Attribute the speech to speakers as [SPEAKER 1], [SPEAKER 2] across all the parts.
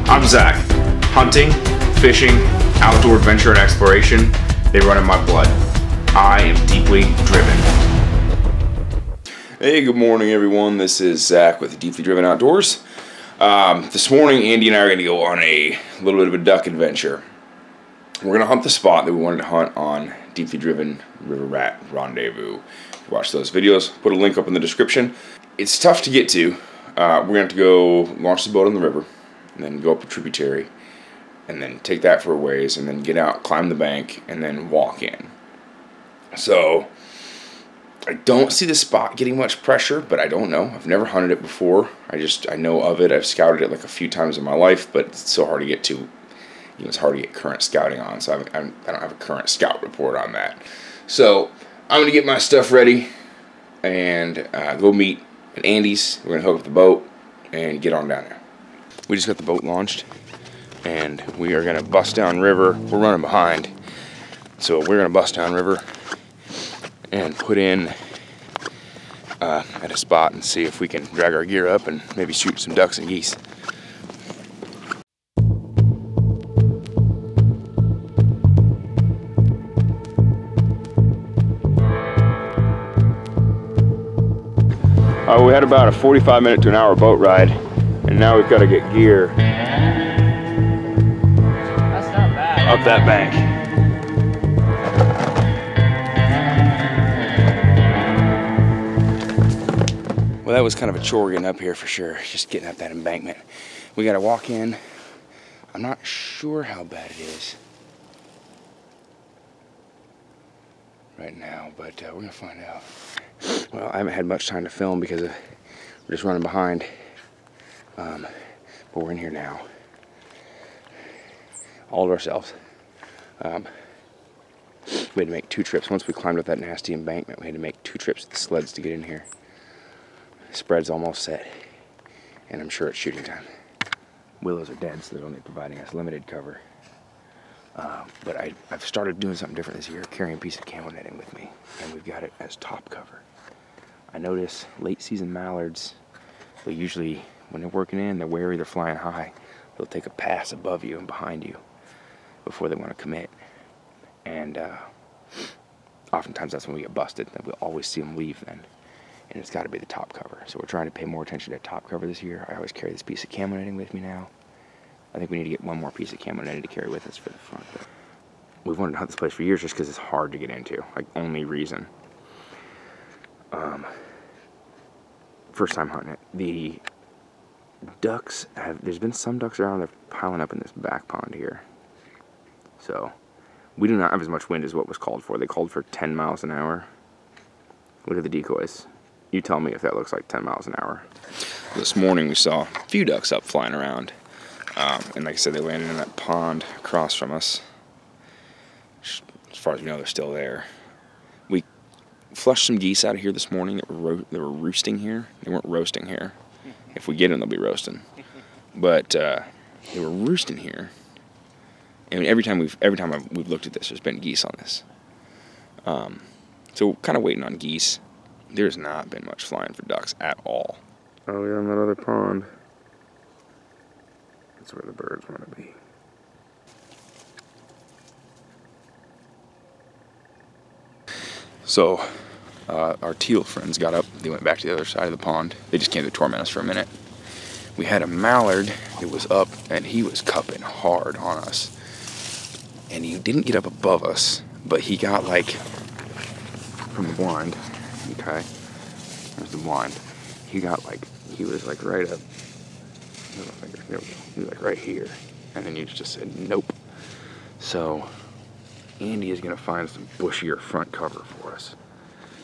[SPEAKER 1] I'm Zach. Hunting, fishing, outdoor adventure and exploration, they run in my blood. I am deeply driven.
[SPEAKER 2] Hey, good morning everyone. This is Zach with Deeply Driven Outdoors. This morning, Andy and I are going to go on a little bit of a duck adventure. We're going to hunt the spot that we wanted to hunt on Deeply Driven River Rat Rendezvous. If you watch those videos, put a link up in the description. It's tough to get to. We're going to have to go launch the boat on the river, and then go up a tributary, and then take that for a ways, and then get out, climb the bank, and then walk in. So I don't see the spot getting much pressure, but I don't know. I've never hunted it before. I know of it. I've scouted it like a few times in my life, but it's so hard to get to. You know, it's hard to get current scouting on, so I don't have a current scout report on that. So I'm gonna get my stuff ready and go meet at Andy's. We're gonna hook up the boat and get on down there. We just got the boat launched, and we are gonna bust down river. We're running behind, so we're gonna bust down river and put in at a spot and see if we can drag our gear up and maybe shoot some ducks and geese. We had about a 45-minute to an hour boat ride, and now we've got to get gear.
[SPEAKER 3] That's not bad.
[SPEAKER 2] Up that bank. Well, that was kind of a chore getting up here for sure, just getting up that embankment. We got to walk in. I'm not sure how bad it is right now, but we're going to find out. Well, I haven't had much time to film because we're just running behind, but we're in here now, all of ourselves. We had to make 2 trips. Once we climbed up that nasty embankment, we had to make 2 trips with the sleds to get in here. The spread's almost set, and I'm sure it's shooting time. Willows are dead, so they're only providing us limited cover. But I've started doing something different this year, carrying a piece of camo netting with me, and we've got it as top cover. I notice late season mallards, they usually, when they're working in, they're wary, they're flying high. They'll take a pass above you and behind you before they want to commit. And oftentimes that's when we get busted. We'll always see them leave then. And it's got to be the top cover. So we're trying to pay more attention to top cover this year. I always carry this piece of camo netting with me now. I think we need to get one more piece of camo netting to carry with us for the front. But we've wanted to hunt this place for years just because it's hard to get into. Like, only reason. First time hunting it. The ducks there's been some ducks around, they're piling up in this back pond here. So we do not have as much wind as what was called for. They called for 10 miles an hour. Look at the decoys. You tell me if that looks like 10 miles an hour. This morning we saw a few ducks up flying around. And like I said, they landed in that pond across from us. As far as we know, they're still there. We flushed some geese out of here this morning that were roosting here. They weren't roasting here. If we get them, they'll be roasting. But they were roosting here. And every time we've looked at this, there's been geese on this. So we're kind of waiting on geese. There's not been much flying for ducks at all. Oh, we're on that other pond. That's where the birds want to be. So, our teal friends got up. They went back to the other side of the pond. They just came to torment us for a minute. We had a mallard that was up, and he was cupping hard on us. And he didn't get up above us, but he got like from the blind. Okay, there's the blind. He was like right up. There we go. He was like right here, and then you just said nope. So Andy is gonna find some bushier front cover for us,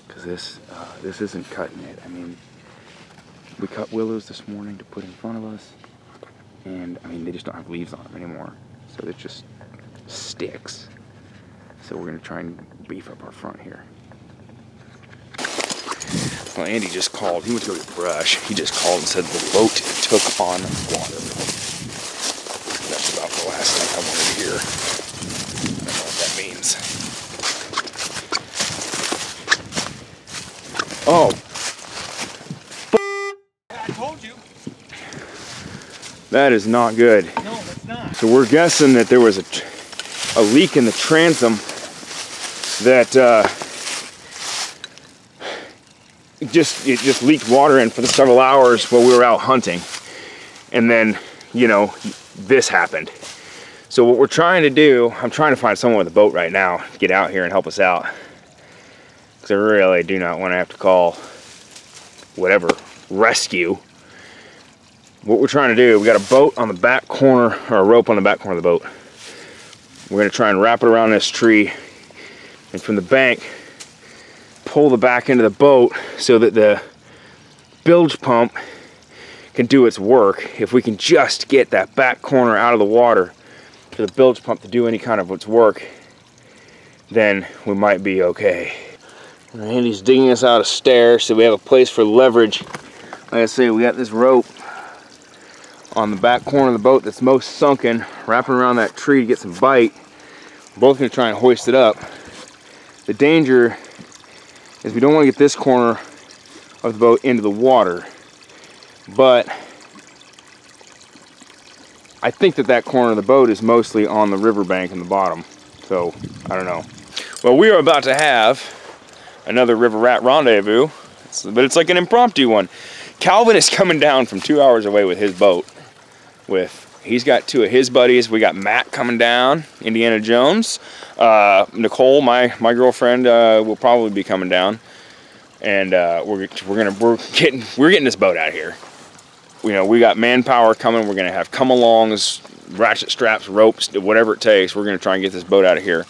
[SPEAKER 2] because this isn't cutting it. I mean, we cut willows this morning to put in front of us, and I mean they just don't have leaves on them anymore, so it's just sticks. So we're gonna try and beef up our front here. Well, Andy just called. He went to go get brush. He just called and said the boat took on water. That's about the last thing I wanted to hear. I don't know what that means. Oh.
[SPEAKER 3] I told you.
[SPEAKER 2] That is not good.
[SPEAKER 3] No.
[SPEAKER 2] So we're guessing that there was a leak in the transom that it just leaked water in for the several hours while we were out hunting. And then, you know, this happened. So what we're trying to do, I'm trying to find someone with a boat right now, get out here and help us out. Because I really do not want to have to call whatever, rescue. What we're trying to do, we got a boat on the back corner, or a rope on the back corner of the boat. We're going to try and wrap it around this tree, and from the bank, pull the back end of the boat so that the bilge pump can do its work. If we can just get that back corner out of the water for the bilge pump to do any kind of its work, then we might be okay. Randy's digging us out a stair so we have a place for leverage. Like I say, we got this rope on the back corner of the boat that's most sunken, wrapping around that tree to get some bite. We're both gonna try and hoist it up. The danger is we don't want to get this corner of the boat into the water, but I think that corner of the boat is mostly on the riverbank in the bottom, so I don't know. Well, we are about to have another river rat rendezvous, but it's like an impromptu one. Calvin is coming down from 2 hours away with his boat. He's got two of his buddies. We got Matt coming down, Indiana Jones. Nicole, my girlfriend, will probably be coming down, and we're getting this boat out of here. You know, we got manpower coming. We're gonna have come-alongs, ratchet straps, ropes, whatever it takes. We're gonna try and get this boat out of here.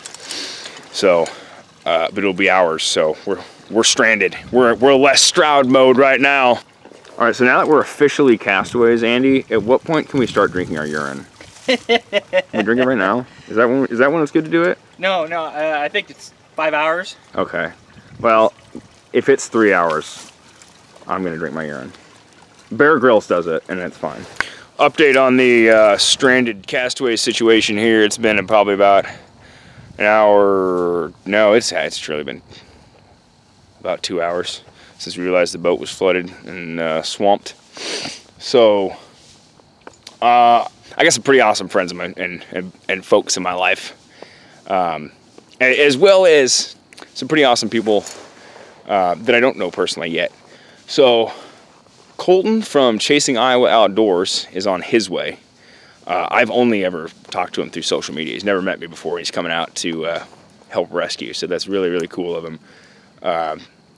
[SPEAKER 2] So, but it'll be ours. So we're stranded. We're less Stroud mode right now. All right, so now that we're officially castaways, Andy, at what point can we start drinking our urine? Can we drink it right now? Is that when it's good to do it?
[SPEAKER 3] No, I think it's 5 hours.
[SPEAKER 2] Okay. Well, if it's 3 hours, I'm gonna drink my urine. Bear Grylls does it, and it's fine. Update on the stranded castaway situation here. It's been probably about an hour. No, it's truly been about 2 hours since we realized the boat was flooded and swamped. So, I got some pretty awesome friends of mine and folks in my life, as well as some pretty awesome people that I don't know personally yet. So, Colton from Chasing Iowa Outdoors is on his way. I've only ever talked to him through social media. He's never met me before. He's coming out to help rescue, so that's really, really cool of him.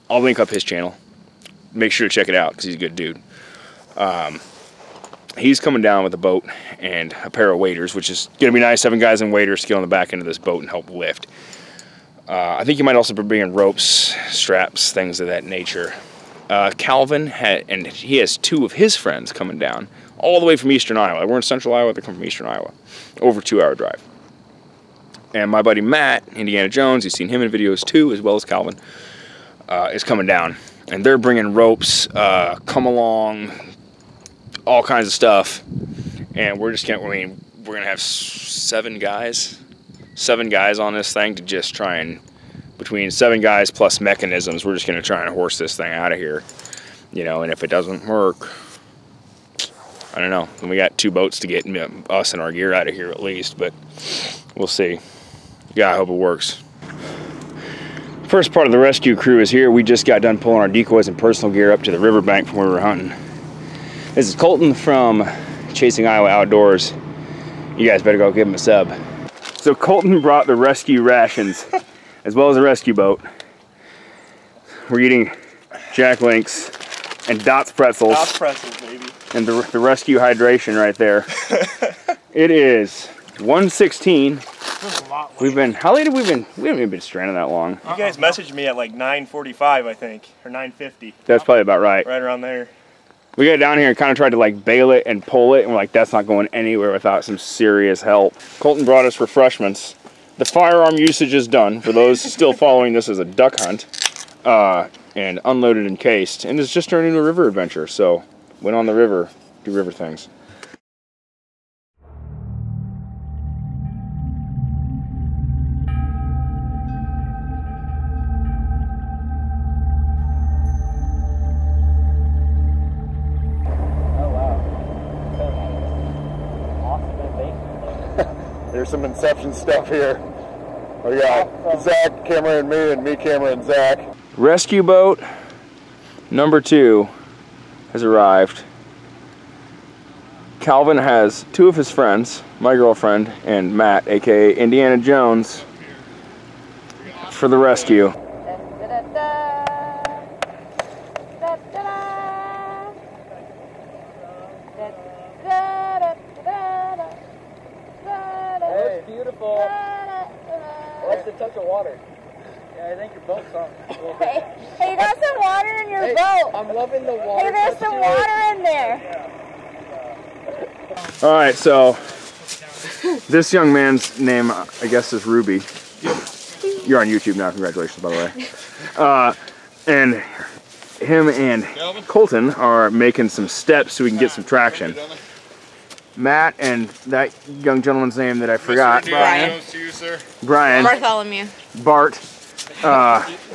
[SPEAKER 2] I'll link up his channel. Make sure to check it out because he's a good dude. He's coming down with a boat and a pair of waders, which is going to be nice, having guys in waders to get on the back end of this boat and help lift. I think you might also be bringing ropes, straps, things of that nature. Calvin he has two of his friends coming down all the way from eastern Iowa. We're in central Iowa, they come from eastern Iowa. Over a 2 hour drive. And my buddy Matt, Indiana Jones, you've seen him in videos too, as well as Calvin, is coming down. And they're bringing ropes, come along, all kinds of stuff. And we're gonna have 7 guys on this thing to just try and, between 7 guys plus mechanisms, we're just gonna try and horse this thing out of here. You know, and if it doesn't work, I don't know. And we got 2 boats to get us and our gear out of here at least, but we'll see. Yeah, I hope it works. First part of the rescue crew is here. We just got done pulling our decoys and personal gear up to the riverbank from where we were hunting. This is Colton from Chasing Iowa Outdoors. You guys better go give him a sub. So Colton brought the rescue rations, as well as a rescue boat. We're eating Jack Links and Dots pretzels.
[SPEAKER 3] Dots pretzels, baby.
[SPEAKER 2] And the rescue hydration right there. It is 1:16. How late have we been? We haven't even been stranded that long.
[SPEAKER 3] You guys messaged me at like 9:45, I think, or 9:50.
[SPEAKER 2] That's probably about right.
[SPEAKER 3] Right around there.
[SPEAKER 2] We got down here and kind of tried to like bail it and pull it, and we're like, that's not going anywhere without some serious help. Colton brought us refreshments. The firearm usage is done for those still following this as a duck hunt, and unloaded and cased, and it's just turned into a river adventure. So went on the river, do river things.
[SPEAKER 4] Here's some Inception stuff here. We got Zach, Cameron, and me, Cameron, and Zach.
[SPEAKER 2] Rescue boat number 2 has arrived. Calvin has 2 of his friends, my girlfriend and Matt, aka Indiana Jones, for the rescue.
[SPEAKER 5] It's beautiful. I like the touch of water. Yeah, I think your boat's on.
[SPEAKER 6] Hey, you got some water in your boat.
[SPEAKER 5] I'm loving the water.
[SPEAKER 6] Hey, there's some water in there.
[SPEAKER 2] All right, so this young man's name, I guess, is Ruby. You're on YouTube now, congratulations, by the way. And him and Colton are making some steps so we can get some traction. Matt and that young gentleman's name that I forgot, Brian,
[SPEAKER 6] Bartholomew,
[SPEAKER 2] Bart,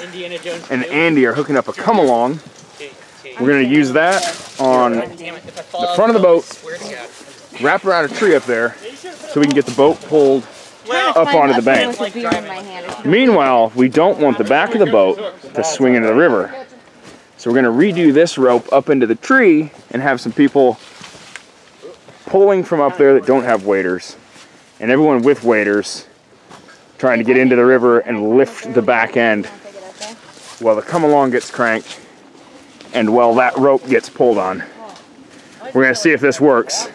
[SPEAKER 5] Indiana Jones
[SPEAKER 2] and Andy are hooking up a come-along. We're going to use that on the front of the boat, wrap around a tree up there so we can get the boat pulled up onto the bank. Meanwhile, we don't want the back of the boat to swing into the river. So we're going to redo this rope up into the tree and have some people pulling from up there that don't have waders, and everyone with waders trying to get into the river and lift the back end while the come-along gets cranked and while that rope gets pulled on. We're going to see if this works.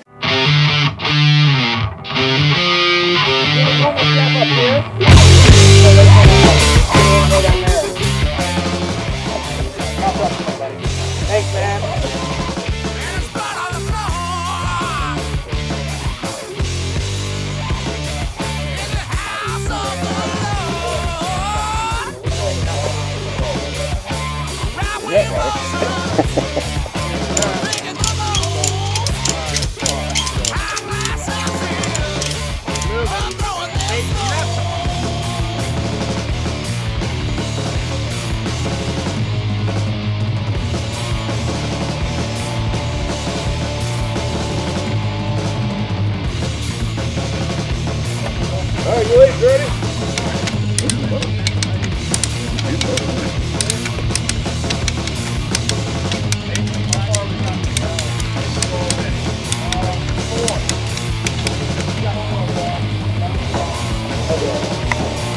[SPEAKER 5] Thanks, man.
[SPEAKER 4] Alright, you ladies ready?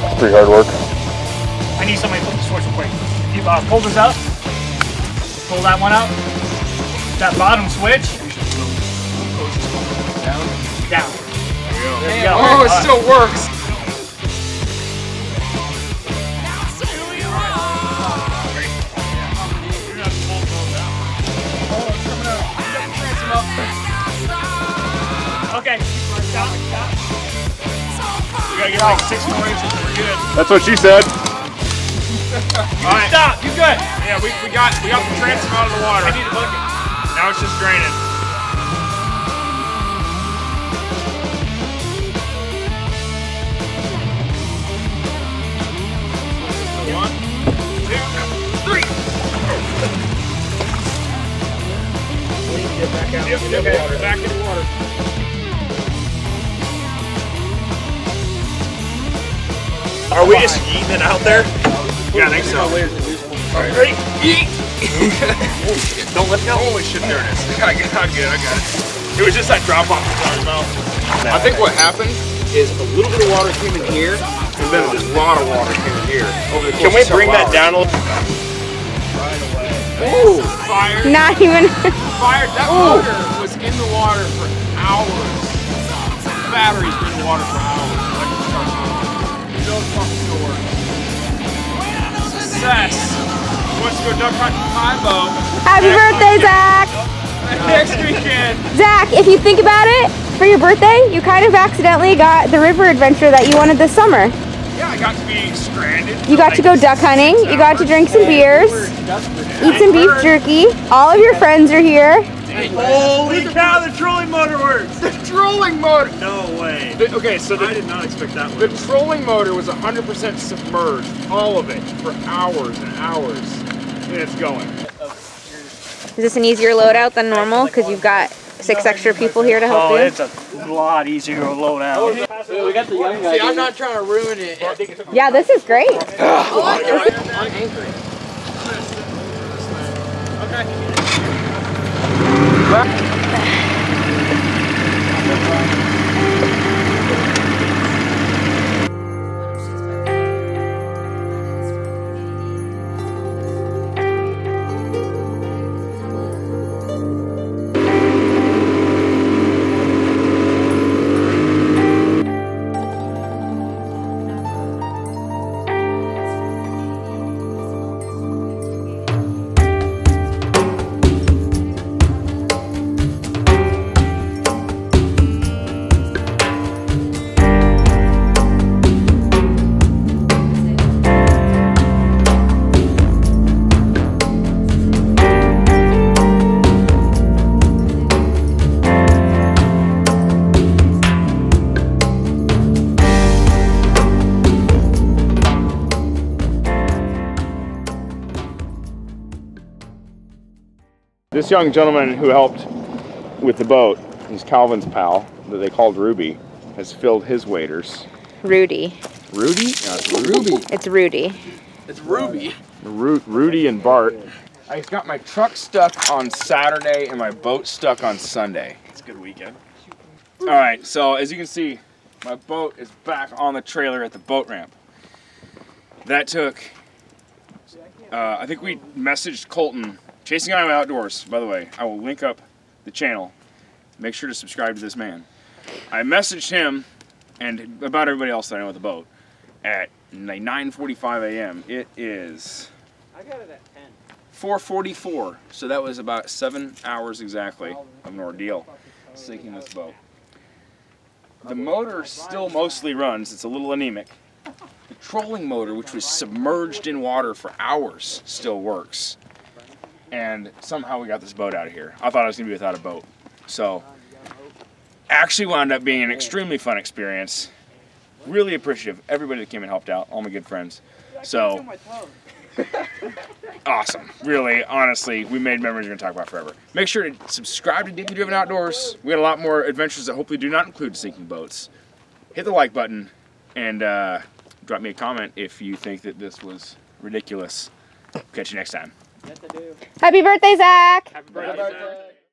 [SPEAKER 2] It's pretty hard work.
[SPEAKER 5] I need somebody to flip the switch real quick. If you pull this up, pull that one up, that bottom switch, down. There you go.
[SPEAKER 2] Oh, it still works.
[SPEAKER 5] Okay, stop. We gotta get like 6 more inches and we're good.
[SPEAKER 2] That's what she said.
[SPEAKER 5] All right. Stop, you good.
[SPEAKER 1] Yeah, we got the transom out of the water.
[SPEAKER 5] I need a bucket.
[SPEAKER 1] Now it's just draining.
[SPEAKER 5] Okay, back in the water.
[SPEAKER 3] Are we just yeeting it out there?
[SPEAKER 1] Yeah, I think so.
[SPEAKER 3] Ready? Yeet!
[SPEAKER 1] Don't let go. Holy shit, there it is. I got it. It was just that drop off the talking about.
[SPEAKER 2] I think what happened is a little bit of water came in here, and then a lot of water came in here. Over the course
[SPEAKER 3] Can we
[SPEAKER 2] of several
[SPEAKER 3] bring that
[SPEAKER 2] hours.
[SPEAKER 3] down a little?
[SPEAKER 2] Ooh, fire!
[SPEAKER 6] Not even.
[SPEAKER 2] Fire! That motor was in the water for hours. The battery's been in the water for hours. No fucking still works. Success! Wants to go duck hunting with my boat.
[SPEAKER 6] Happy birthday, Zach!
[SPEAKER 2] Next weekend.
[SPEAKER 6] Zach, if you think about it, for your birthday, you kind of accidentally got the river adventure that you wanted this summer.
[SPEAKER 2] Yeah, I got to be stranded.
[SPEAKER 6] You got to go duck hunting, you got to drink some beers, eat some beef jerky, all of your friends are here.
[SPEAKER 3] Holy cow, the trolling motor works!
[SPEAKER 2] The trolling motor!
[SPEAKER 3] No way.
[SPEAKER 2] Okay, so
[SPEAKER 3] I did not expect that one.
[SPEAKER 2] the trolling motor was 100% submerged, all of it, for hours and hours. And it's going.
[SPEAKER 6] Is this an easier loadout than normal? Because you've got 6 extra people here to help you?
[SPEAKER 5] It's a lot easier to load out.
[SPEAKER 7] We got the young guy. See, I'm not trying to ruin it.
[SPEAKER 6] Yeah, this is great.
[SPEAKER 1] This young gentleman who helped with the boat, he's Calvin's pal, that they called Ruby, has filled his waders.
[SPEAKER 6] Rudy.
[SPEAKER 1] Rudy? No, it's Ruby.
[SPEAKER 6] It's Rudy.
[SPEAKER 7] It's Ruby.
[SPEAKER 1] Rudy and Bart. I got my truck stuck on Saturday and my boat stuck on Sunday.
[SPEAKER 3] It's a good weekend.
[SPEAKER 1] All right, so as you can see, my boat is back on the trailer at the boat ramp. That took, I think we messaged Colton, Chasing Iowa Outdoors, by the way. I will link up the channel. Make sure to subscribe to this man. I messaged him and about everybody else that I know with the boat at like 9:45 a.m. It is
[SPEAKER 7] I got it at 10.
[SPEAKER 1] 4:44, so that was about 7 hours exactly of an ordeal sinking this boat. The motor still mostly runs. It's a little anemic. The trolling motor, which was submerged in water for hours, still works. And somehow we got this boat out of here. I thought I was going to be without a boat. So, actually wound up being an extremely fun experience. Really appreciative of everybody that came and helped out, all my good friends. So, awesome. Really, honestly, we made memories we're going to talk about forever. Make sure to subscribe to Deeply Driven Outdoors. We got a lot more adventures that hopefully do not include sinking boats. Hit the like button and drop me a comment if you think that this was ridiculous. Catch you next time.
[SPEAKER 6] Happy birthday, Zach!
[SPEAKER 3] Happy birthday.